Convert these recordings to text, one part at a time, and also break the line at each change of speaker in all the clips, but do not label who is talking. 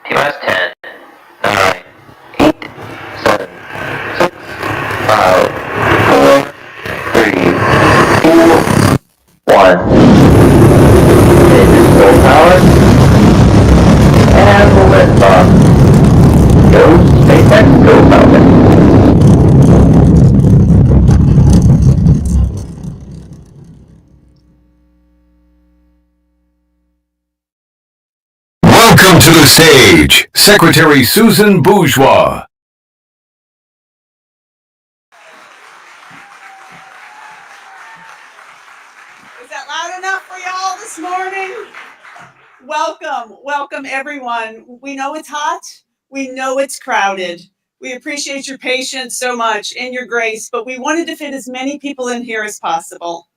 TOS 10, 9, 8, 7, 6, 5, 4, 3, 2, 1. Engines full power. And we'll lift off. Go SpaceX, go Falcon.
Welcome to the stage, Secretary Susan Bourgeois.
Is that loud enough for y'all this morning? Welcome everyone. We know it's hot. We know it's crowded. We appreciate your patience so much and your grace, but we wanted to fit as many people in here as possible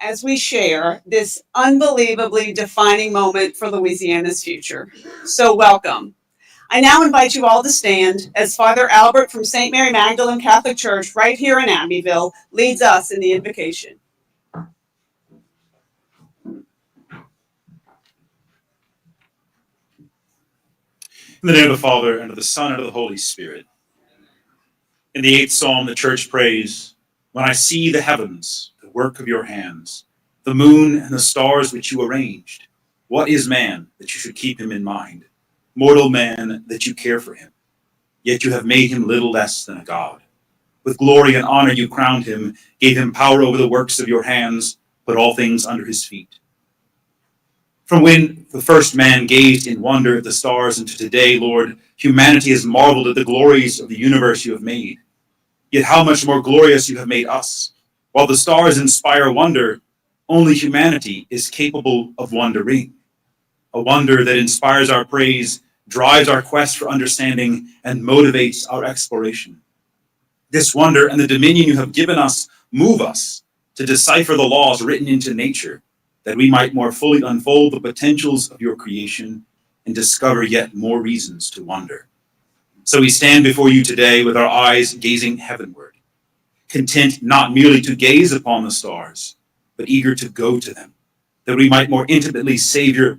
as we share this unbelievably defining moment for Louisiana's future. So welcome. I now invite you all to stand as Father Albert from St. Mary Magdalene Catholic Church right here in Abbeville leads us in the invocation.
In the name of the Father, and of the Son, and of the Holy Spirit. In the 8th Psalm, the church prays, "When I see the heavens, the work of your hands, the moon and the stars which you arranged, what is man that you should keep him in mind? Mortal man that you care for him. Yet you have made him little less than a god. With glory and honor you crowned him, gave him power over the works of your hands, put all things under his feet." From when the first man gazed in wonder at the stars and to today, Lord, humanity has marveled at the glories of the universe you have made. Yet how much more glorious you have made us. While the stars inspire wonder, only humanity is capable of wondering. A wonder that inspires our praise, drives our quest for understanding, and motivates our exploration. This wonder and the dominion you have given us move us to decipher the laws written into nature, that we might more fully unfold the potentials of your creation and discover yet more reasons to wonder. So we stand before you today with our eyes gazing heavenward, content not merely to gaze upon the stars, but eager to go to them, that we might more intimately savor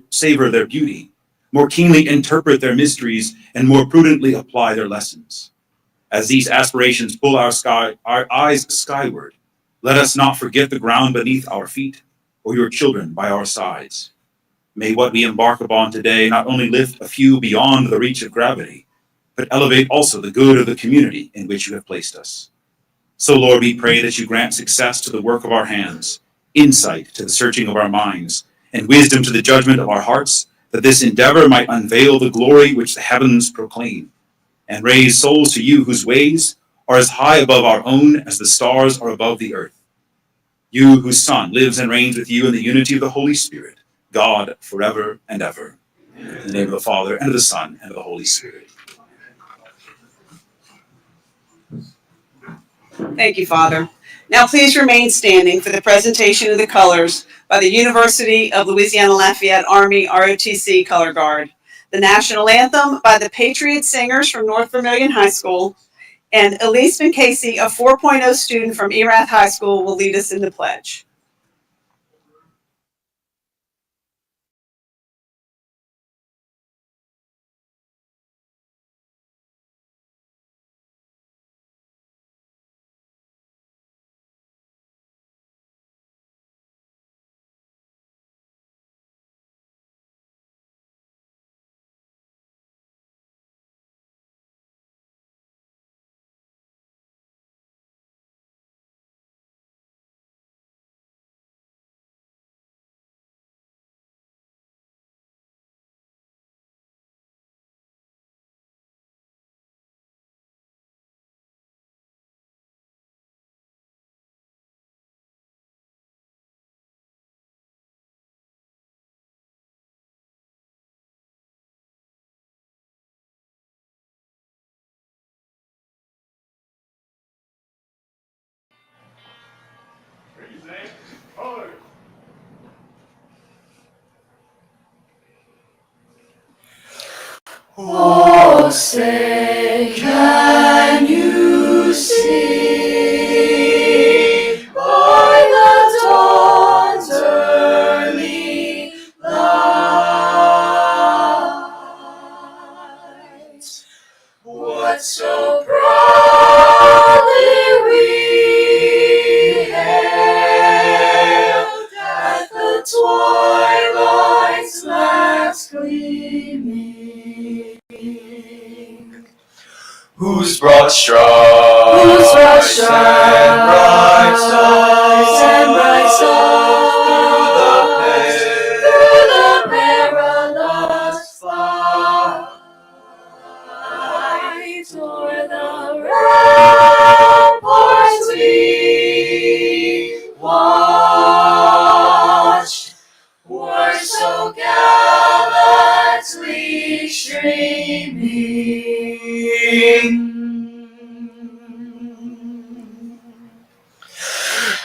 their beauty, more keenly interpret their mysteries, and more prudently apply their lessons. As these aspirations pull our eyes skyward, let us not forget the ground beneath our feet, or your children by our sides. May what we embark upon today not only lift a few beyond the reach of gravity, but elevate also the good of the community in which you have placed us. So, Lord, we pray that you grant success to the work of our hands, insight to the searching of our minds, and wisdom to the judgment of our hearts, that this endeavor might unveil the glory which the heavens proclaim, and raise souls to you whose ways are as high above our own as the stars are above the earth. You whose Son lives and reigns with you in the unity of the Holy Spirit, God forever and ever. In the name of the Father, and of the Son, and of the Holy Spirit.
Thank you, Father. Now please remain standing for the presentation of the colors by the University of Louisiana Lafayette Army ROTC Color Guard, the national anthem by the Patriot Singers from North Vermilion High School, and Elise Casey, a 4.0 student from Erath High School, will lead us in the pledge.
Oh, say, can you see by the dawn's early light Whose broad stripes and bright stars through the perilous fight, o'er the ramparts we watched, were so gallantly streaming.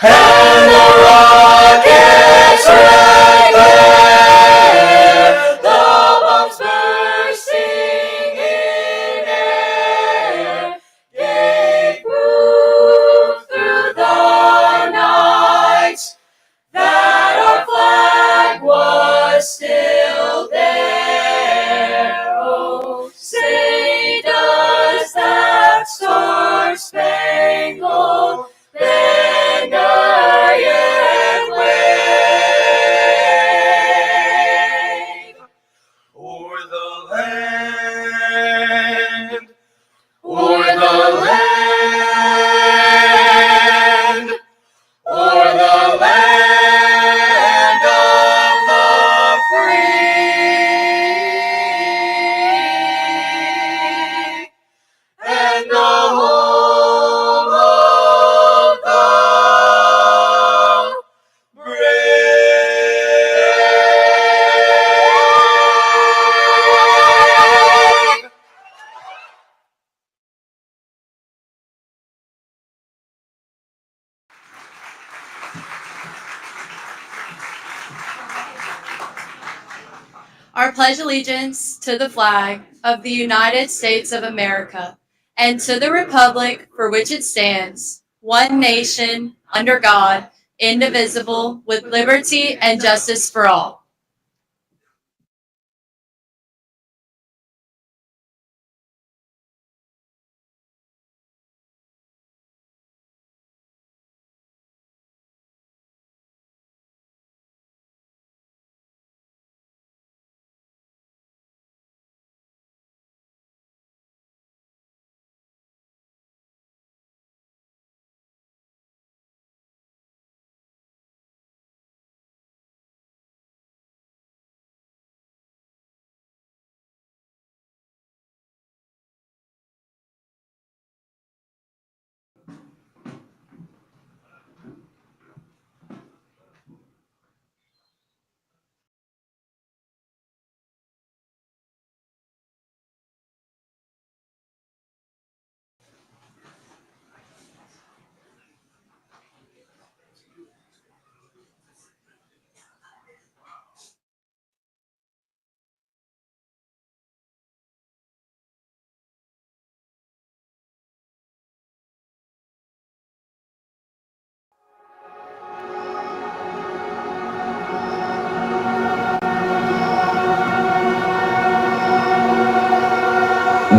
And the rockets rang there, the bombs bursting in air, gave proof through the night that our flag was still there. Oh, say does that star-spangled banner yet wave o'er the land, o'er the land, o'er the land of the free, and the home of the brave.
I pledge allegiance to the flag of the United States of America and to the republic for which it stands, one nation, under God, indivisible, with liberty and justice for all.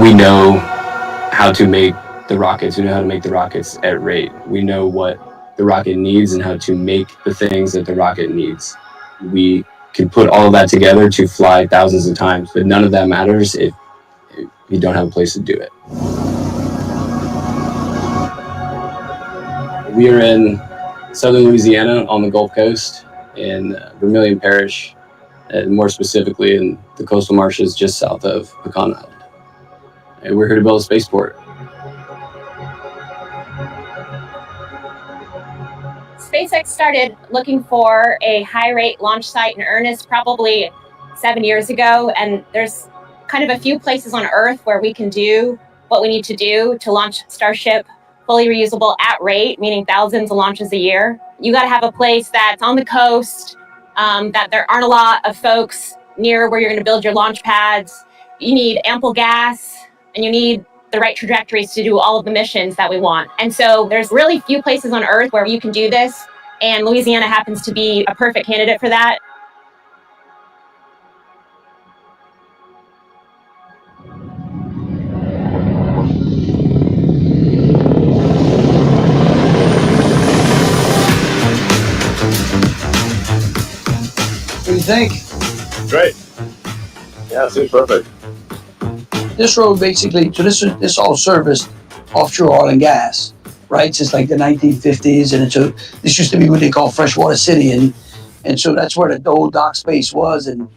We know how to make the rockets. We know how to make the rockets at rate. We know what the rocket needs and how to make the things that the rocket needs. We can put all of that together to fly thousands of times, but none of that matters if you don't have a place to do it. We are in southern Louisiana on the Gulf Coast in Vermilion Parish, and more specifically in the coastal marshes just south of Pecan Island. And we're here to build a spaceport.
SpaceX started looking for a high-rate launch site in earnest probably 7 years ago, and there's kind of a few places on Earth where we can do what we need to do to launch Starship fully reusable at rate, meaning thousands of launches a year. You got to have a place that's on the coast, that there aren't a lot of folks near where you're going to build your launch pads. You need ample gas, and you need the right trajectories to do all of the missions that we want. And so there's really few places on Earth where you can do this, and Louisiana happens to be a perfect candidate for that.
What do you think?
Great. Yeah, it seems perfect.
this road basically, so this all serviced offshore oil and gas, right? Since like the 1950s, and so this used to be what they call Freshwater City, and so that's where the old dock space was, and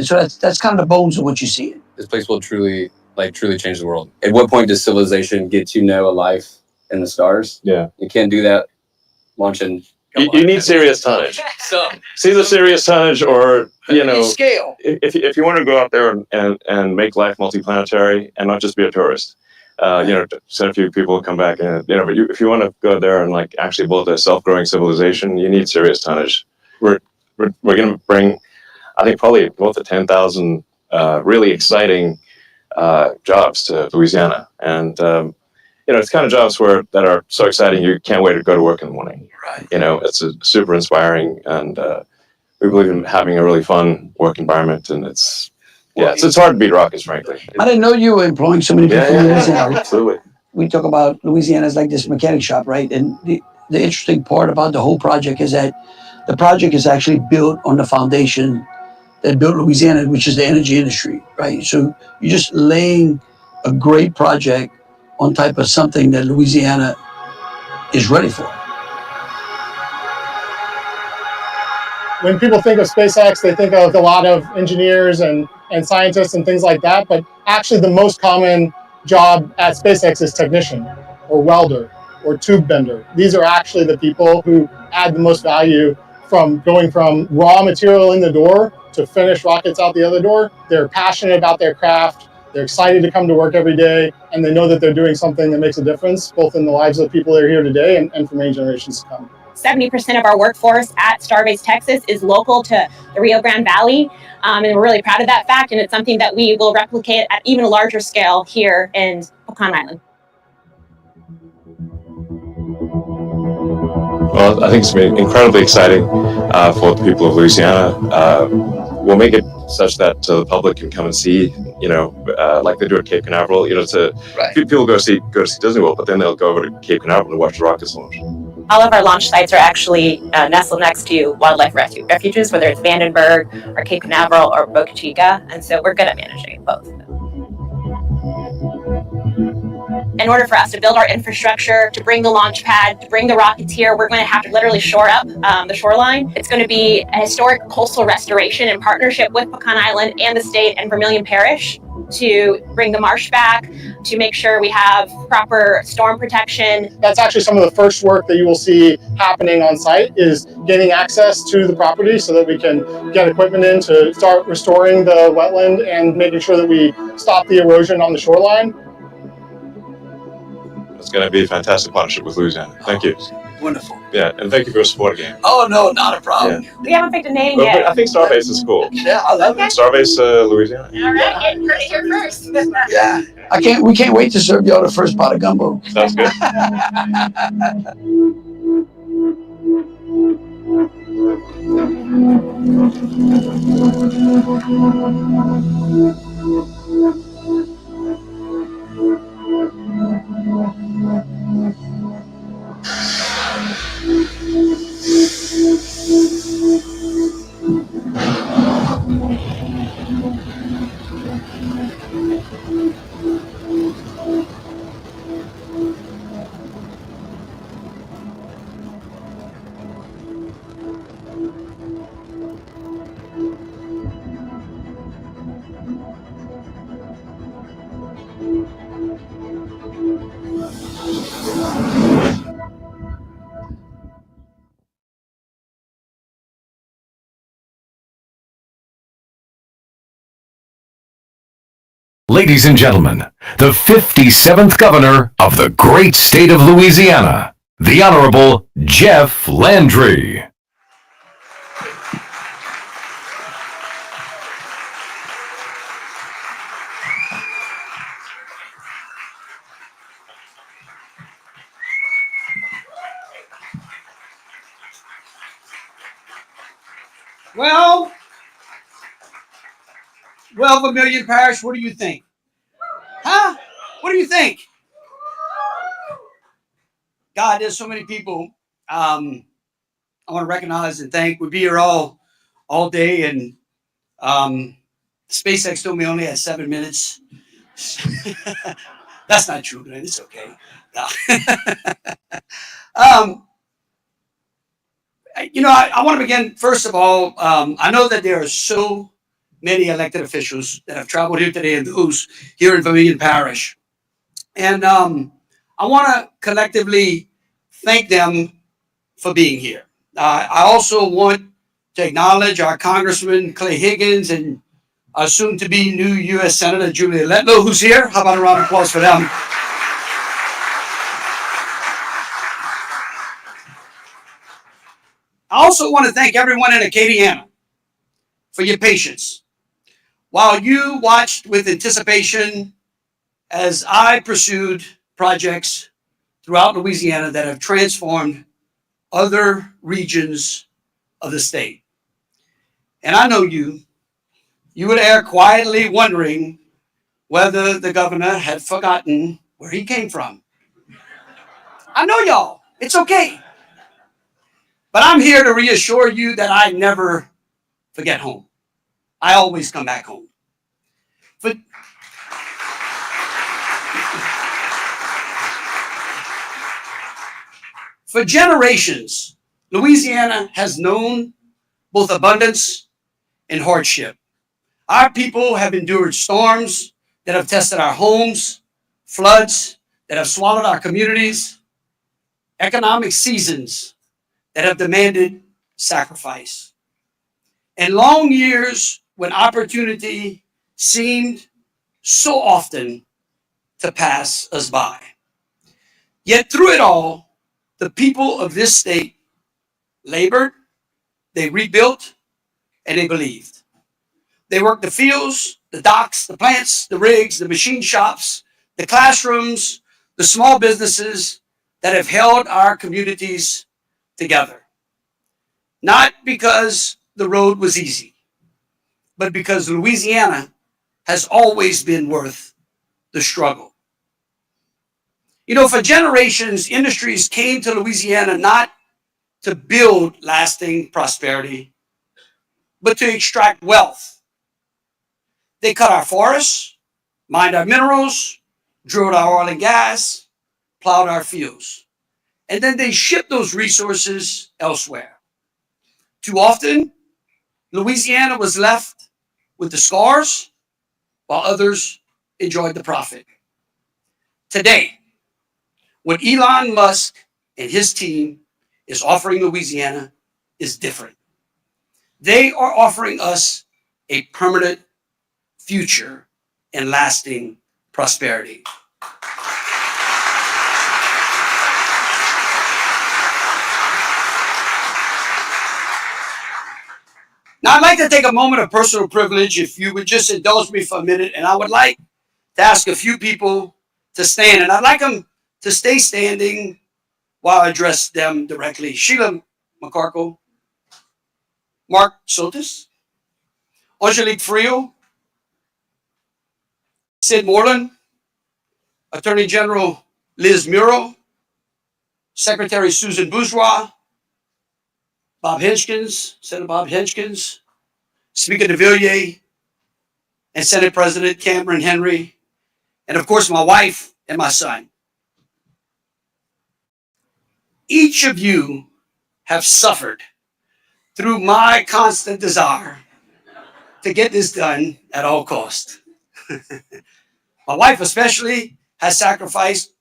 so that's kind of the bones of what you see.
This place will truly change the world. At what point does civilization get to know a life in the stars?
Yeah.
You can't do that launching.
You need serious tonnage.
So
It's either serious tonnage or,
Scale.
if you want to go out there and make life multiplanetary and not just be a tourist, send a few people come back and, but if you want to go there and like actually build a self-growing civilization, you need serious tonnage. We're going to bring, I think, probably both the 10,000 really exciting jobs to Louisiana. And, it's kind of jobs that are so exciting you can't wait to go to work in the morning.
Right.
It's a super inspiring, and we believe in having a really fun work environment, and it's hard to beat rockets, frankly.
I didn't know you were employing so many people in Louisiana.
Absolutely.
We talk about Louisiana as like this mechanic shop, right? And the interesting part about the whole project is that the project is actually built on the foundation that built Louisiana, which is the energy industry, right? So you're just laying a great project on type of something that Louisiana is ready for.
When people think of SpaceX, they think of a lot of engineers and scientists and things like that, but actually the most common job at SpaceX is technician or welder or tube bender. These are actually the people who add the most value from going from raw material in the door to finished rockets out the other door. They're passionate about their craft. They're excited to come to work every day, and they know that they're doing something that makes a difference, both in the lives of the people that are here today and for many generations to come.
70% of our workforce at Starbase Texas is local to the Rio Grande Valley, and we're really proud of that fact, and it's something that we will replicate at even a larger scale here in Pecan Island.
Well, I think it's been incredibly exciting for the people of Louisiana. We'll make it such that the public can come and see, like they do at Cape Canaveral. People go see Disney World, but then they'll go over to Cape Canaveral to watch the rockets launch.
All of our launch sites are actually nestled next to wildlife refuges, whether it's Vandenberg or Cape Canaveral or Boca Chica, and so we're good at managing both. In order for us to build our infrastructure, to bring the launch pad, to bring the rockets here, we're going to have to literally shore up the shoreline. It's going to be a historic coastal restoration in partnership with Pecan Island and the state and Vermilion Parish to bring the marsh back, to make sure we have proper storm protection.
That's actually some of the first work that you will see happening on site is getting access to the property so that we can get equipment in to start restoring the wetland and making sure that we stop the erosion on the shoreline.
It's going to be a fantastic partnership with Louisiana. Thank you.
Wonderful.
Yeah, and thank you for your support again.
Oh, no, not a problem.
Yeah.
We haven't picked a name
But
yet.
I think Starbase is cool.
Yeah, I love it.
Starbase, Louisiana.
All right, you heard it here first.
Yeah. We can't wait to serve y'all the first pot of gumbo.
Sounds good.
Ladies and gentlemen, the 57th governor of the great state of Louisiana, the Honorable Jeff Landry.
Well, Vermilion Parish, what do you think? Huh? What do you think? God, there's so many people I want to recognize and thank. We'll be here all day, and SpaceX told me only had 7 minutes. That's not true, man. It's okay. No. I want to begin, first of all, I know that there are so many elected officials that have traveled here today and those here in Vermilion Parish. And I want to collectively thank them for being here. I also want to acknowledge our Congressman Clay Higgins and our soon-to-be new U.S. Senator Julia Letlow, who's here. How about a round of applause for them? I also want to thank everyone in Acadiana for your patience. While you watched with anticipation as I pursued projects throughout Louisiana that have transformed other regions of the state. And I know you were there quietly wondering whether the governor had forgotten where he came from. I know y'all, it's okay. But I'm here to reassure you that I never forget home. I always come back home. For generations, Louisiana has known both abundance and hardship. Our people have endured storms that have tested our homes, floods that have swallowed our communities, economic seasons that have demanded sacrifice, and long years when opportunity seemed so often to pass us by. Yet through it all, the people of this state labored, they rebuilt, and they believed. They worked the fields, the docks, the plants, the rigs, the machine shops, the classrooms, the small businesses that have held our communities together. Not because the road was easy, but because Louisiana has always been worth the struggle. For generations, industries came to Louisiana not to build lasting prosperity, but to extract wealth. They cut our forests, mined our minerals, drilled our oil and gas, plowed our fields, and then they shipped those resources elsewhere. Too often, Louisiana was left with the scars while others enjoyed the profit. Today, what Elon Musk and his team is offering Louisiana is different. They are offering us a permanent future and lasting prosperity. Now, I'd like to take a moment of personal privilege, if you would just indulge me for a minute, and I would like to ask a few people to stand, and I'd like them to stay standing while I address them directly. Sheila McCarkle, Mark Sotis, Angelique Frio, Sid Moreland, Attorney General Liz Muro, Secretary Susan Bourgeois, Bob Henskins, Senator Bob Henskins, Speaker de Villiers, and Senate President Cameron Henry, and of course my wife and my son. Each of you have suffered through my constant desire to get this done at all costs. My wife especially has sacrificed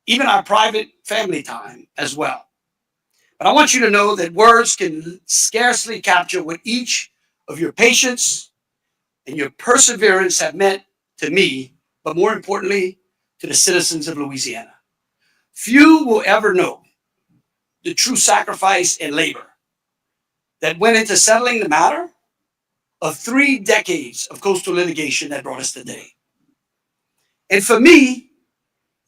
even our private family time as well. But I want you to know that words can scarcely capture what each of your patience and your perseverance have meant to me, but more importantly, to the citizens of Louisiana. Few will ever know the true sacrifice and labor that went into settling the matter of 3 decades of coastal litigation that brought us today. And for me,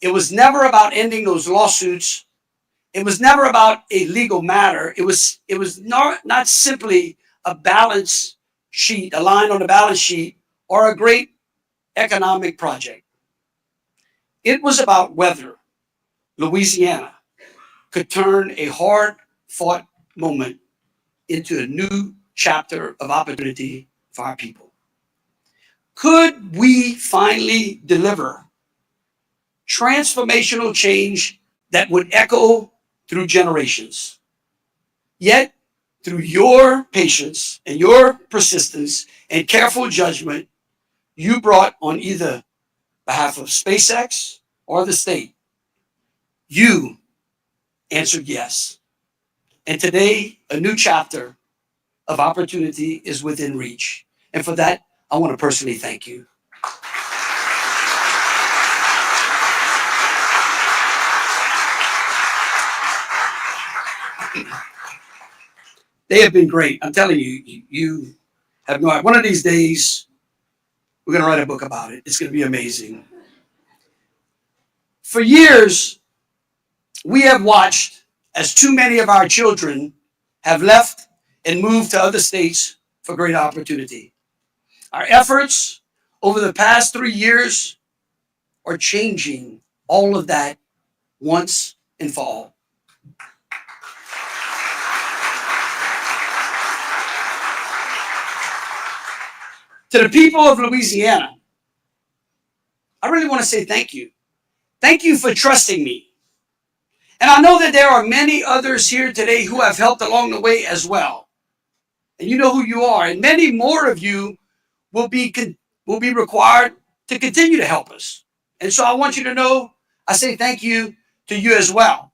it was never about ending those lawsuits. It was never about a legal matter. It was not simply a balance sheet, a line on the balance sheet, or a great economic project. It was about whether Louisiana could turn a hard-fought moment into a new chapter of opportunity for our people. Could we finally deliver transformational change that would echo through generations? Yet, through your patience and your persistence and careful judgment, you brought on either behalf of SpaceX or the state, you answered yes. And today, a new chapter of opportunity is within reach. And for that, I want to personally thank you. They have been great. I'm telling you, you have no idea. One of these days, we're going to write a book about it. It's going to be amazing. For years, we have watched as too many of our children have left and moved to other states for great opportunity. Our efforts over the past 3 years are changing all of that once and for all. To the people of Louisiana, I really want to say thank you. Thank you for trusting me. And I know that there are many others here today who have helped along the way as well. And you know who you are. And many more of you will be required to continue to help us. And so I want you to know, I say thank you to you as well.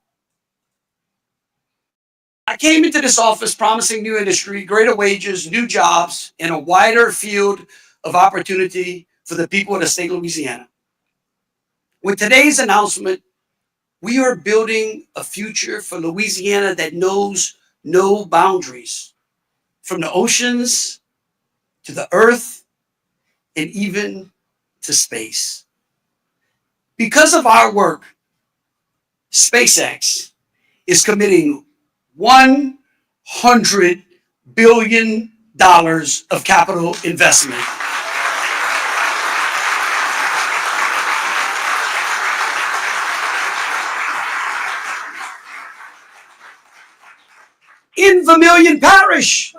I came into this office promising new industry, greater wages, new jobs, and a wider field of opportunity for the people of the state of Louisiana. With today's announcement, we are building a future for Louisiana that knows no boundaries, from the oceans to the earth and even to space. Because of our work, SpaceX is committing $100 billion of capital investment. In Vermilion Parish.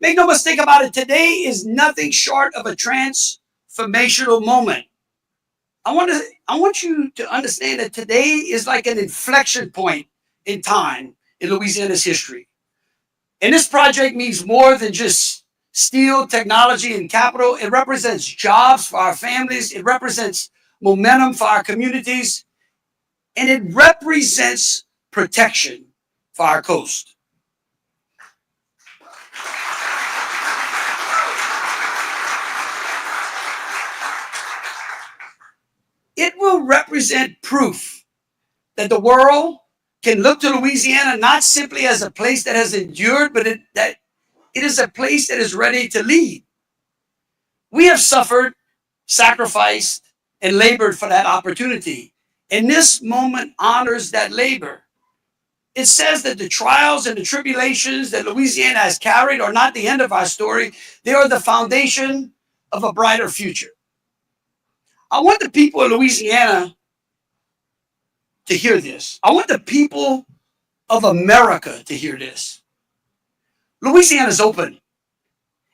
Make no mistake about it, today is nothing short of a transformational moment. I want you to understand that today is like an inflection point in time in Louisiana's history. And this project means more than just steel, technology, and capital. It represents jobs for our families. It represents momentum for our communities. And it represents protection for our coast. It will represent proof that the world can look to Louisiana not simply as a place that has endured, but that it is a place that is ready to lead. We have suffered, sacrificed, and labored for that opportunity. And this moment honors that labor. It says that the trials and the tribulations that Louisiana has carried are not the end of our story. They are the foundation of a brighter future. I want the people of Louisiana to hear this. I want the people of America to hear this. Louisiana is open.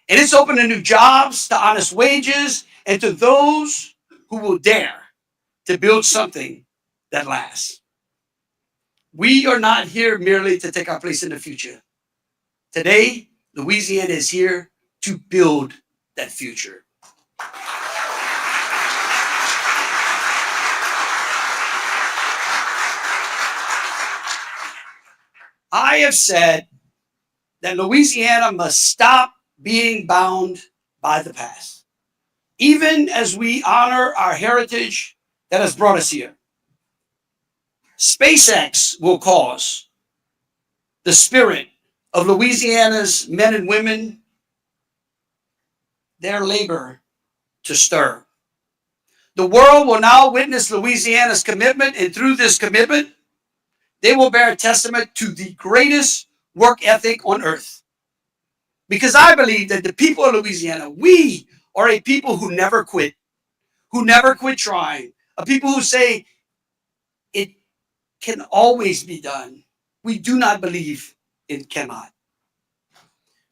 And it's open to new jobs, to honest wages, and to those who will dare to build something that lasts. We are not here merely to take our place in the future. Today, Louisiana is here to build that future. I have said that Louisiana must stop being bound by the past, even as we honor our heritage that has brought us here. SpaceX will cause the spirit of Louisiana's men and women, their labor to stir. The world will now witness Louisiana's commitment, and through this commitment, they will bear testament to the greatest work ethic on earth. Because I believe that the people of Louisiana, we are a people who never quit trying, a people who say it can always be done. we do not believe it cannot.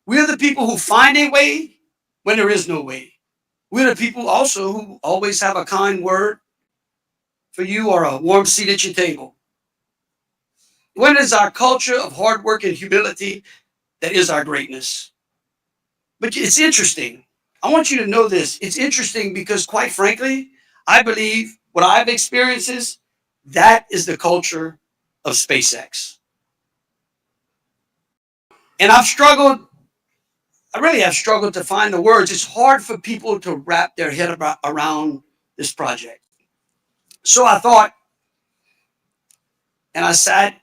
We are the people who find a way when there is no way. We're the people also who always have a kind word for you or a warm seat at your table. When it is our culture of hard work and humility that is our greatness. But it's interesting. I want you to know this. It's interesting because, quite frankly, I believe what I've experienced is that is the culture of SpaceX. And I really have struggled to find the words. It's hard for people to wrap their head around this project. So I thought, and I sat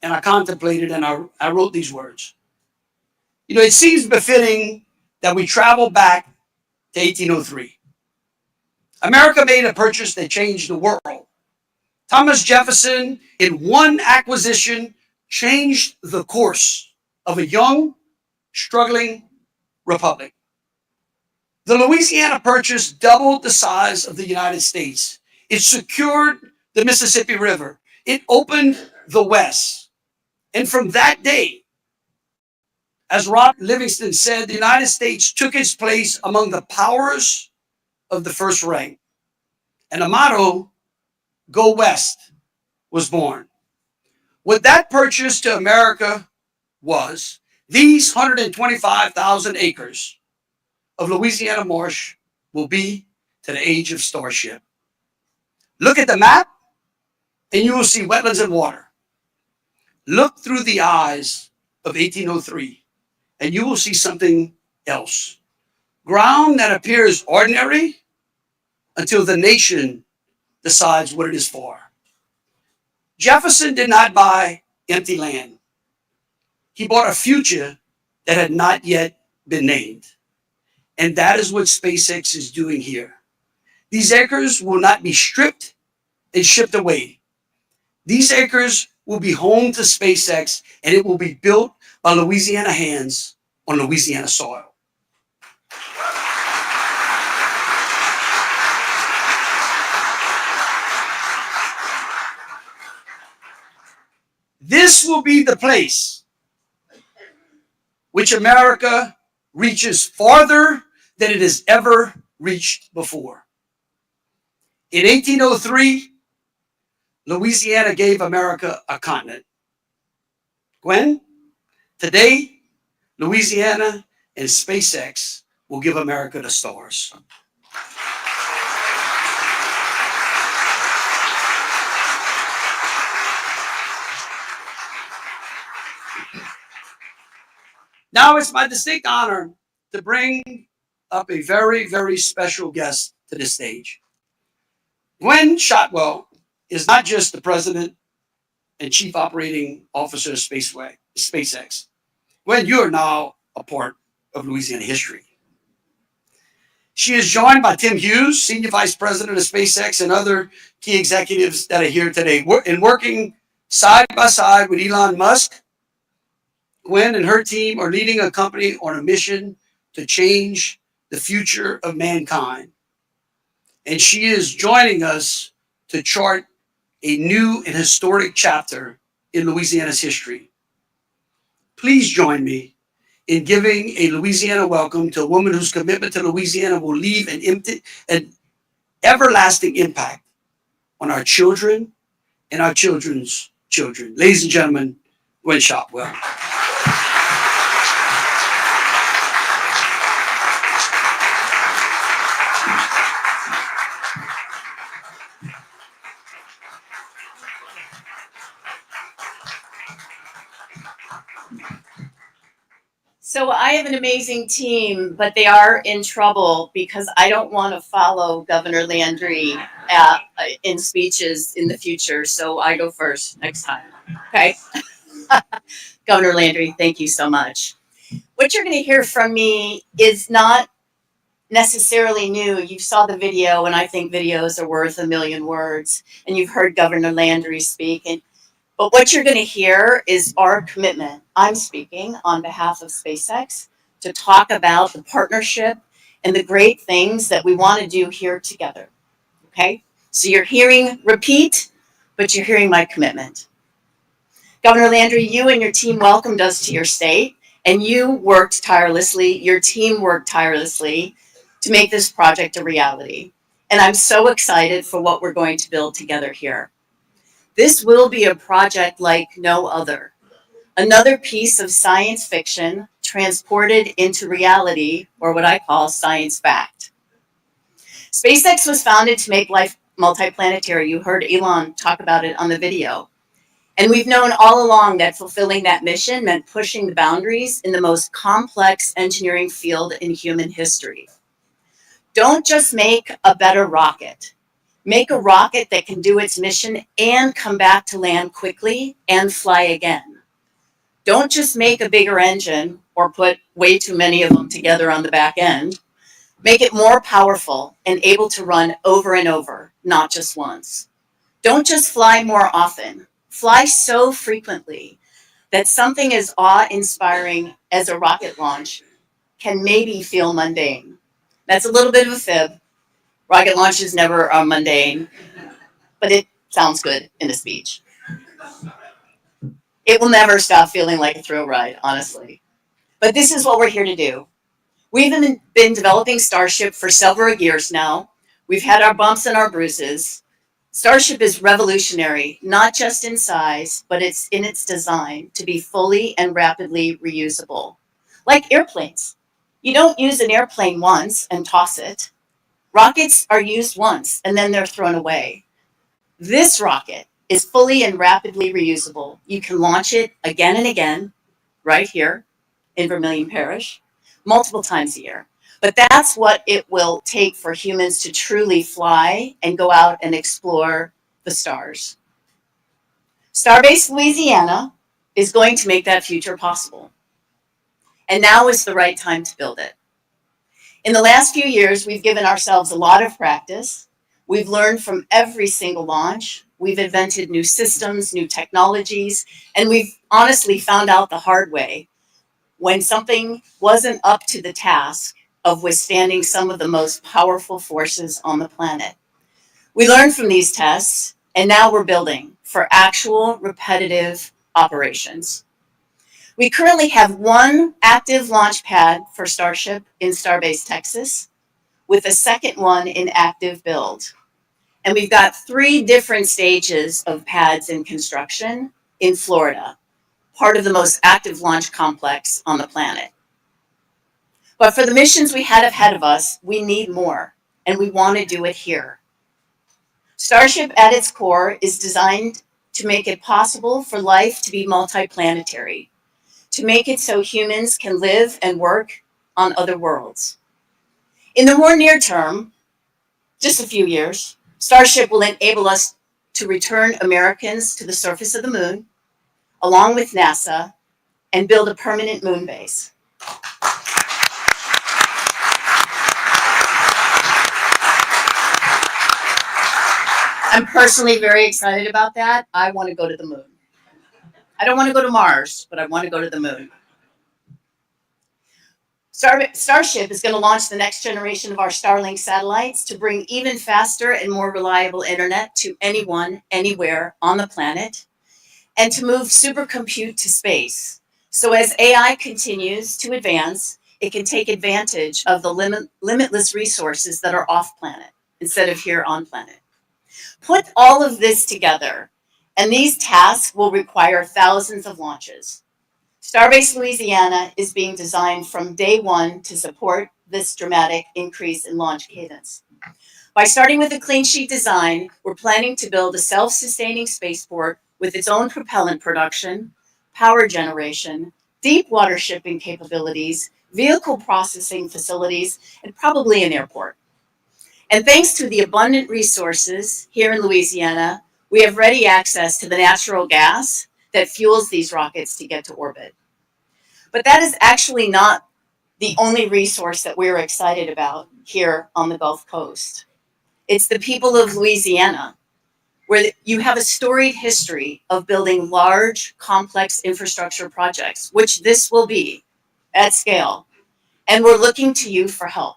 and I contemplated and I wrote these words. You know, it seems befitting that we travel back to 1803. America made a purchase that changed the world. Thomas Jefferson, in one acquisition, changed the course of a young, struggling republic. The Louisiana Purchase doubled the size of the United States. It secured the Mississippi River. It opened the West. And from that day, as Robert Livingston said, the United States took its place among the powers of the first rank. And the motto, "Go West," was born. What that purchase to America was, these 125,000 acres of Louisiana marsh will be to the age of Starship. Look at the map, and you will see wetlands and water. Look through the eyes of 1803, and you will see something else. Ground that appears ordinary until the nation decides what it is for. Jefferson did not buy empty land. He bought a future that had not yet been named. And that is what SpaceX is doing here. These acres will not be stripped and shipped away. These acres will be home to SpaceX, and it will be built by Louisiana hands on Louisiana soil. This will be the place which America reaches farther than it has ever reached before. In 1803, Louisiana gave America a continent. Gwynne, today, Louisiana and SpaceX will give America the stars. Now it's my distinct honor to bring up a very, very special guest to the stage. Gwynne Shotwell is not just the president and chief operating officer of SpaceX. Gwynne, you are now a part of Louisiana history. She is joined by Tim Hughes, senior vice president of SpaceX, and other key executives that are here today. And working side by side with Elon Musk, Gwynne and her team are leading a company on a mission to change the future of mankind. And she is joining us to chart a new and historic chapter in Louisiana's history. Please join me in giving a Louisiana welcome to a woman whose commitment to Louisiana will leave an everlasting impact on our children and our children's children. Ladies and gentlemen, Gwynne Shotwell.
So I have an amazing team, but they are in trouble because I don't want to follow Governor Landry in speeches in the future. So I go first next time. Okay. Governor Landry, thank you so much. What you're going to hear from me is not necessarily new. You saw the video, and I think videos are worth a million words. And you've heard Governor Landry speak. But what you're going to hear is our commitment. I'm speaking on behalf of SpaceX to talk about the partnership and the great things that we want to do here together. Okay? So you're hearing repeat, but you're hearing my commitment. Governor Landry, you and your team welcomed us to your state, and you worked tirelessly, your team worked tirelessly to make this project a reality. And I'm so excited for what we're going to build together here. This will be a project like no other. Another piece of science fiction transported into reality, or what I call science fact. SpaceX was founded to make life multiplanetary. You heard Elon talk about it on the video. And we've known all along that fulfilling that mission meant pushing the boundaries in the most complex engineering field in human history. Don't just make a better rocket. Make a rocket that can do its mission and come back to land quickly and fly again. Don't just make a bigger engine or put way too many of them together on the back end. Make it more powerful and able to run over and over, not just once. Don't just fly more often. Fly so frequently that something as awe-inspiring as a rocket launch can maybe feel mundane. That's a little bit of a fib. Rocket launches never are mundane, but it sounds good in a speech. It will never stop feeling like a thrill ride, honestly. But this is what we're here to do. We've been developing Starship for several years now. We've had our bumps and our bruises. Starship is revolutionary, not just in size, but it's in its design to be fully and rapidly reusable. Like airplanes. You don't use an airplane once and toss it. Rockets are used once and then they're thrown away. This rocket is fully and rapidly reusable. You can launch it again and again, right here in Vermilion Parish, multiple times a year. But that's what it will take for humans to truly fly and go out and explore the stars. Starbase Louisiana is going to make that future possible. And now is the right time to build it. In the last few years, we've given ourselves a lot of practice. We've learned from every single launch. We've invented new systems, new technologies, and we've honestly found out the hard way when something wasn't up to the task of withstanding some of the most powerful forces on the planet. We learned from these tests, and now we're building for actual repetitive operations. We currently have one active launch pad for Starship in Starbase, Texas, with a second one in active build. And we've got 3 different stages of pads in construction in Florida, part of the most active launch complex on the planet. But for the missions we had ahead of us, we need more, and we want to do it here. Starship at its core is designed to make it possible for life to be multiplanetary, to make it so humans can live and work on other worlds. In the more near term, just a few years, Starship will enable us to return Americans to the surface of the moon, along with NASA, and build a permanent moon base. I'm personally very excited about that. I want to go to the moon. I don't want to go to Mars, but I want to go to the moon. Starship is going to launch the next generation of our Starlink satellites to bring even faster and more reliable internet to anyone, anywhere on the planet, and to move supercompute to space. So as AI continues to advance, it can take advantage of the limitless resources that are off planet instead of here on planet. Put all of this together, and these tasks will require thousands of launches. Starbase Louisiana is being designed from day one to support this dramatic increase in launch cadence. By starting with a clean sheet design, we're planning to build a self-sustaining spaceport with its own propellant production, power generation, deep water shipping capabilities, vehicle processing facilities, and probably an airport. And thanks to the abundant resources here in Louisiana, we have ready access to the natural gas that fuels these rockets to get to orbit. But that is actually not the only resource that we're excited about here on the Gulf Coast. It's the people of Louisiana, where you have a storied history of building large, complex infrastructure projects, which this will be at scale. And we're looking to you for help.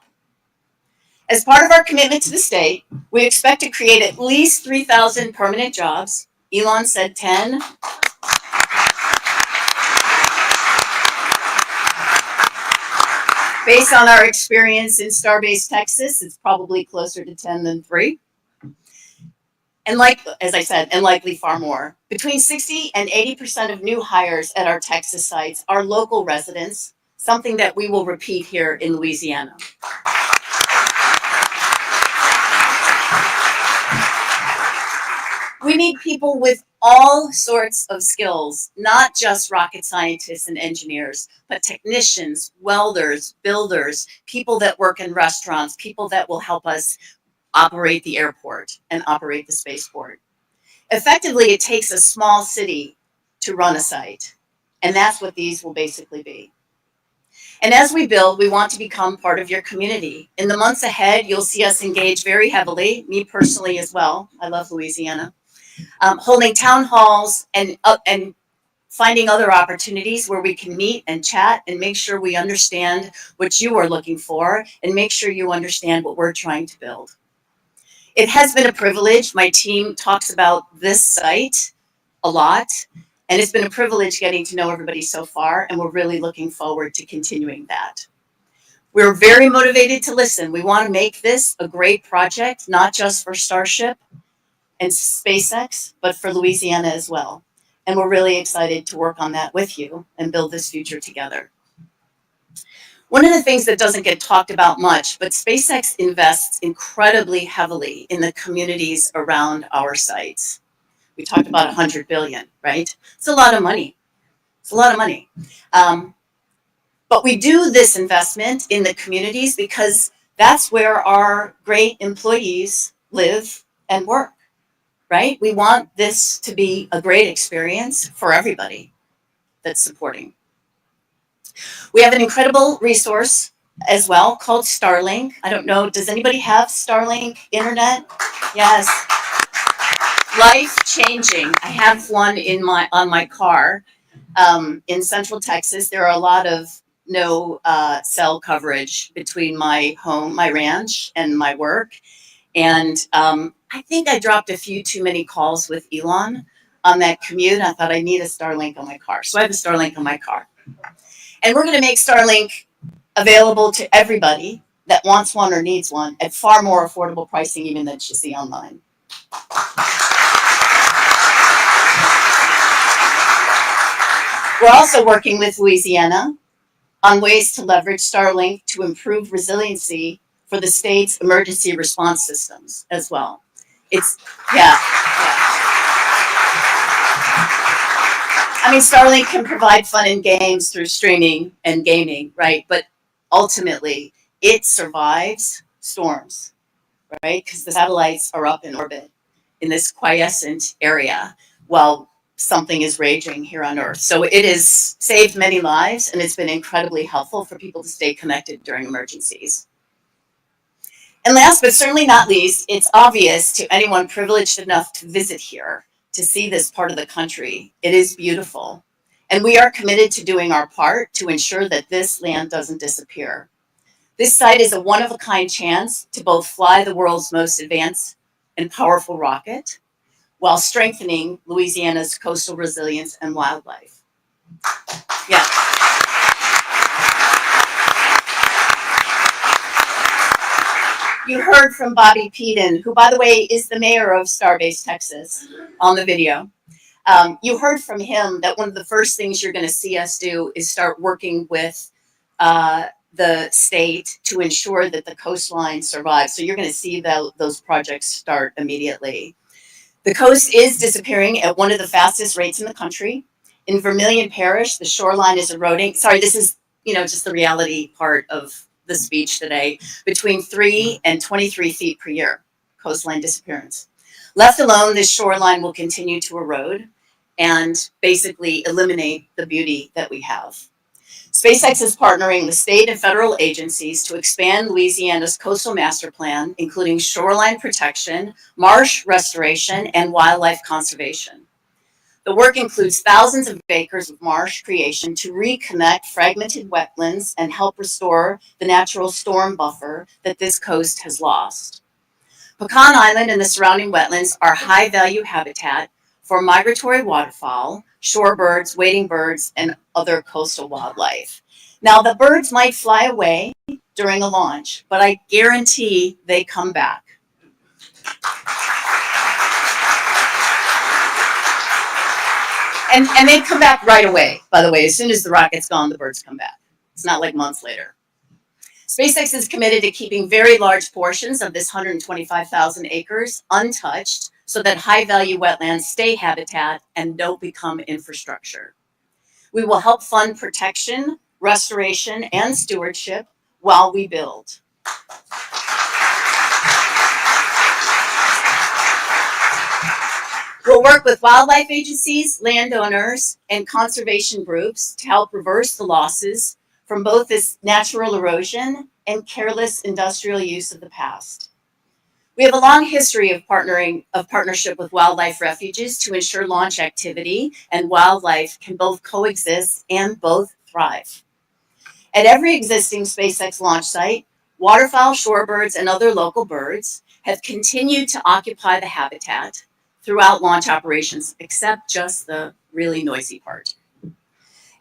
As part of our commitment to the state, we expect to create at least 3,000 permanent jobs. Elon said 10. Based on our experience in Starbase, Texas, it's probably closer to 10 than 3. And as I said, and likely far more. Between 60 and 80% of new hires at our Texas sites are local residents, something that we will repeat here in Louisiana. We need people with all sorts of skills, not just rocket scientists and engineers, but technicians, welders, builders, people that work in restaurants, people that will help us operate the airport and operate the spaceport. Effectively, it takes a small city to run a site, and that's what these will basically be. And as we build, we want to become part of your community. In the months ahead, you'll see us engage very heavily, me personally as well. I love Louisiana. Holding town halls and finding other opportunities where we can meet and chat and make sure we understand what you are looking for and make sure you understand what we're trying to build. It has been a privilege. My team talks about this site a lot, and it's been a privilege getting to know everybody so far, and we're really looking forward to continuing that. We're very motivated to listen. We want to make this a great project, not just for Starship and SpaceX, but for Louisiana as well. And we're really excited to work on that with you and build this future together. One of the things that doesn't get talked about much, but SpaceX invests incredibly heavily in the communities around our sites. We talked about $100 billion, right? It's a lot of money. It's a lot of money. But we do this investment in the communities because that's where our great employees live and work. Right? We want this to be a great experience for everybody that's supporting. We have an incredible resource as well called Starlink. I don't know, does anybody have Starlink internet? Yes. Life-changing. I have one on my car. In Central Texas, there are a lot of no cell coverage between my home, my ranch, and my work. And I think I dropped a few too many calls with Elon on that commute. I thought I need a Starlink on my car. So I have a Starlink on my car. And we're going to make Starlink available to everybody that wants one or needs one at far more affordable pricing even than you see online. We're also working with Louisiana on ways to leverage Starlink to improve resiliency for the state's emergency response systems as well. I mean, Starlink can provide fun and games through streaming and gaming, right? But ultimately, it survives storms, right? Because the satellites are up in orbit in this quiescent area while something is raging here on Earth. So it has saved many lives, and it's been incredibly helpful for people to stay connected during emergencies. And last but certainly not least, it's obvious to anyone privileged enough to visit here to see this part of the country. It is beautiful. And we are committed to doing our part to ensure that this land doesn't disappear. This site is a one-of-a-kind chance to both fly the world's most advanced and powerful rocket while strengthening Louisiana's coastal resilience and wildlife. Yeah. You heard from Bobby Peden, who, by the way, is the mayor of Starbase, Texas, on the video. You heard from him that one of the first things you're going to see us do is start working with the state to ensure that the coastline survives. So you're going to see those projects start immediately. The coast is disappearing at one of the fastest rates in the country. In Vermilion Parish, the shoreline is eroding. Sorry, this is, just the reality part of the speech today. Between 3 and 23 feet per year, coastline disappearance. Left alone, this shoreline will continue to erode and basically eliminate the beauty that we have. SpaceX is partnering with state and federal agencies to expand Louisiana's coastal master plan, including shoreline protection, marsh restoration, and wildlife conservation. The work includes thousands of acres of marsh creation to reconnect fragmented wetlands and help restore the natural storm buffer that this coast has lost. Pecan Island and the surrounding wetlands are high-value habitat for migratory waterfowl, shorebirds, wading birds, and other coastal wildlife. Now, the birds might fly away during a launch, but I guarantee they come back. And they come back right away, by the way. As soon as the rocket's gone, the birds come back. It's not like months later. SpaceX is committed to keeping very large portions of this 125,000 acres untouched so that high-value wetlands stay habitat and don't become infrastructure. We will help fund protection, restoration, and stewardship while we build. We'll work with wildlife agencies, landowners, and conservation groups to help reverse the losses from both this natural erosion and careless industrial use of the past. We have a long history of partnership with wildlife refuges to ensure launch activity and wildlife can both coexist and both thrive. At every existing SpaceX launch site, waterfowl, shorebirds, and other local birds have continued to occupy the habitat throughout launch operations, except just the really noisy part.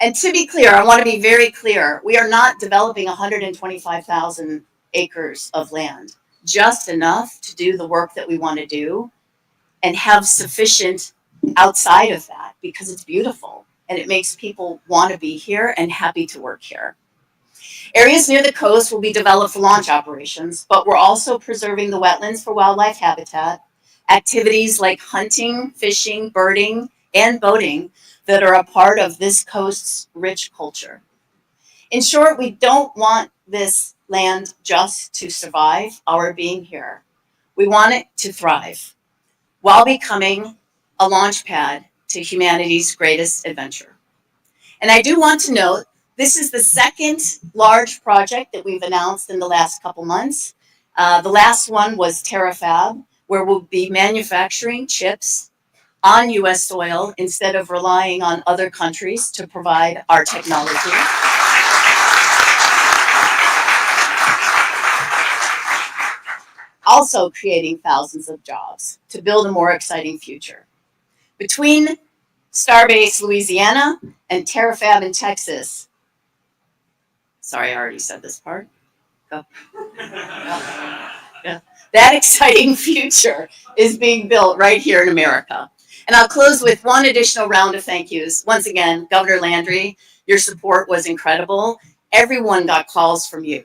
And to be clear, I want to be very clear, we are not developing 125,000 acres of land, just enough to do the work that we want to do and have sufficient outside of that because it's beautiful and it makes people want to be here and happy to work here. Areas near the coast will be developed for launch operations, but we're also preserving the wetlands for wildlife habitat, activities like hunting, fishing, birding, and boating that are a part of this coast's rich culture. In short, we don't want this land just to survive our being here. We want it to thrive while becoming a launch pad to humanity's greatest adventure. And I do want to note, this is the second large project that we've announced in the last couple months. The last one was TerraFab, where we'll be manufacturing chips on US soil instead of relying on other countries to provide our technology. Also creating thousands of jobs to build a more exciting future. Between Starbase Louisiana and TerraFab in Texas, sorry, I already said this part. Go. Yeah. That exciting future is being built right here in America. And I'll close with one additional round of thank yous. Once again, Governor Landry, your support was incredible. Everyone got calls from you.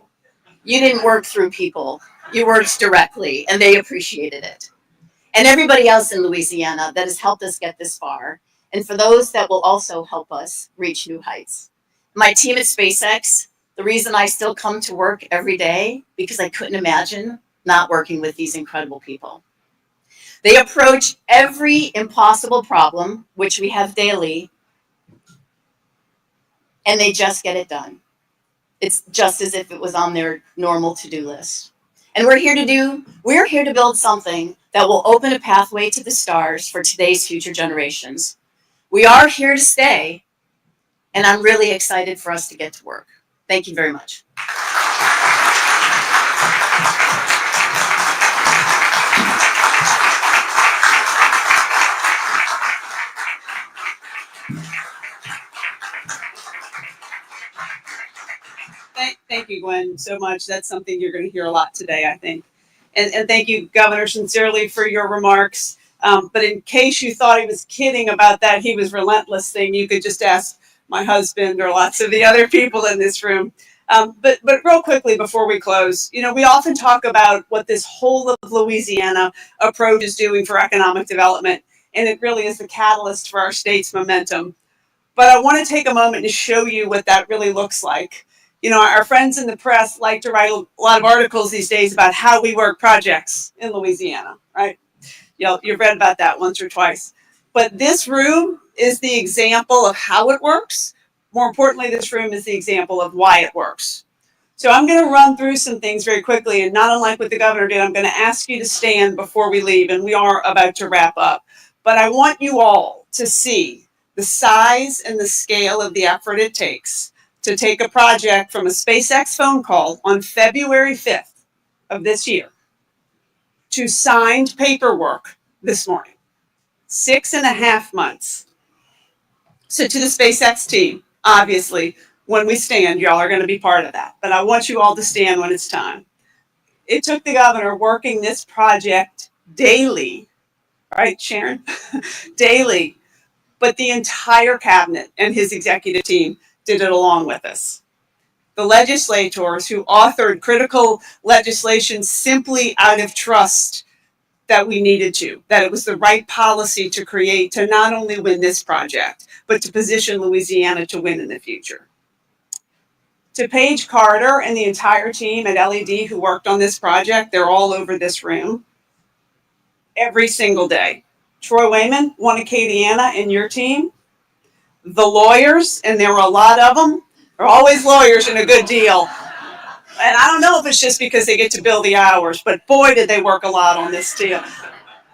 You didn't work through people. You worked directly, and they appreciated it. And everybody else in Louisiana that has helped us get this far, and for those that will also help us reach new heights. My team at SpaceX, the reason I still come to work every day, because I couldn't imagine not working with these incredible people. They approach every impossible problem, which we have daily, and they just get it done. It's just as if it was on their normal to-do list. And we're here to build something that will open a pathway to the stars for today's future generations. We are here to stay, and I'm really excited for us to get to work. Thank you very much.
Thank you, Gwen, so much. That's something you're going to hear a lot today, I think. And thank you, Governor, sincerely for your remarks. But in case you thought he was kidding about that he was relentless thing, you could just ask my husband or lots of the other people in this room. But real quickly before we close, you know, we often talk about what this whole of Louisiana approach is doing for economic development, and it really is the catalyst for our state's momentum. But I want to take a moment to show you what that really looks like. You know, our friends in the press like to write a lot of articles these days about how we work projects in Louisiana, right? You've read about that once or twice. But this room is the example of how it works. More importantly, this room is the example of why it works. So I'm going to run through some things very quickly, and not unlike what the governor did, I'm going to ask you to stand before we leave, and we are about to wrap up. But I want you all to see the size and the scale of the effort it takes to take a project from a SpaceX phone call on February 5th of this year to signed paperwork this morning. 6.5 months. So to the SpaceX team, obviously, when we stand. Y'all are going to be part of that. But I want you all to stand when it's time. It took the governor working this project daily, right, Sharon? Daily. But the entire cabinet and his executive team did it along with us. The legislators who authored critical legislation simply out of trust that we needed to, that it was the right policy to create to not only win this project, but to position Louisiana to win in the future. To Paige Carter and the entire team at LED who worked on this project, they're all over this room every single day. Troy Wayman, one Acadiana in your team. The lawyers, and there were a lot of them, are always lawyers in a good deal. And I don't know if it's just because they get to bill the hours, but boy, did they work a lot on this deal.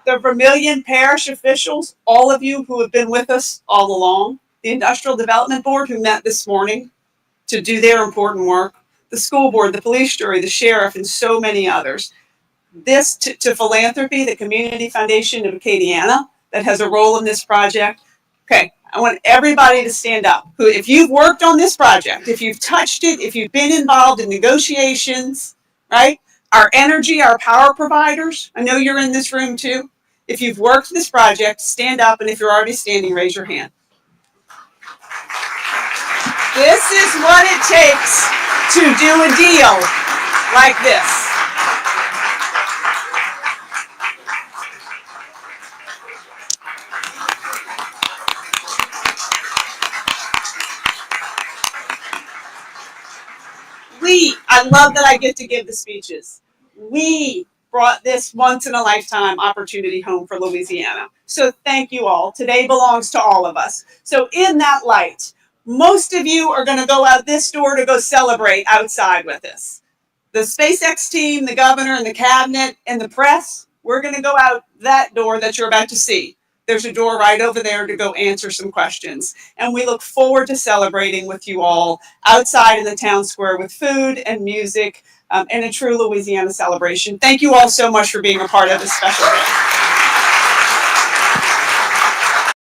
The Vermilion Parish officials, all of you who have been with us all along, the Industrial Development Board who met this morning to do their important work, the school board, the police jury, the sheriff, and so many others. This to philanthropy, the Community Foundation of Acadiana that has a role in this project. Okay, I want everybody to stand up. Who, if you've worked on this project, if you've touched it, if you've been involved in negotiations, right? Our energy, our power providers, I know you're in this room too. If you've worked this project, stand up, and if you're already standing, raise your hand. This is what it takes to do a deal like this. I love that I get to give the speeches. We brought this once in a lifetime opportunity home for Louisiana. So thank you all. Today belongs to all of us. So in that light, most of you are going to go out this door to go celebrate outside with us. The SpaceX team, the governor and the cabinet and the press, we're going to go out that door that you're about to see. There's a door right over there to go answer some questions. And we look forward to celebrating with you all outside in the town square with food and music and a true Louisiana celebration. Thank you all so much for being a part of this special day.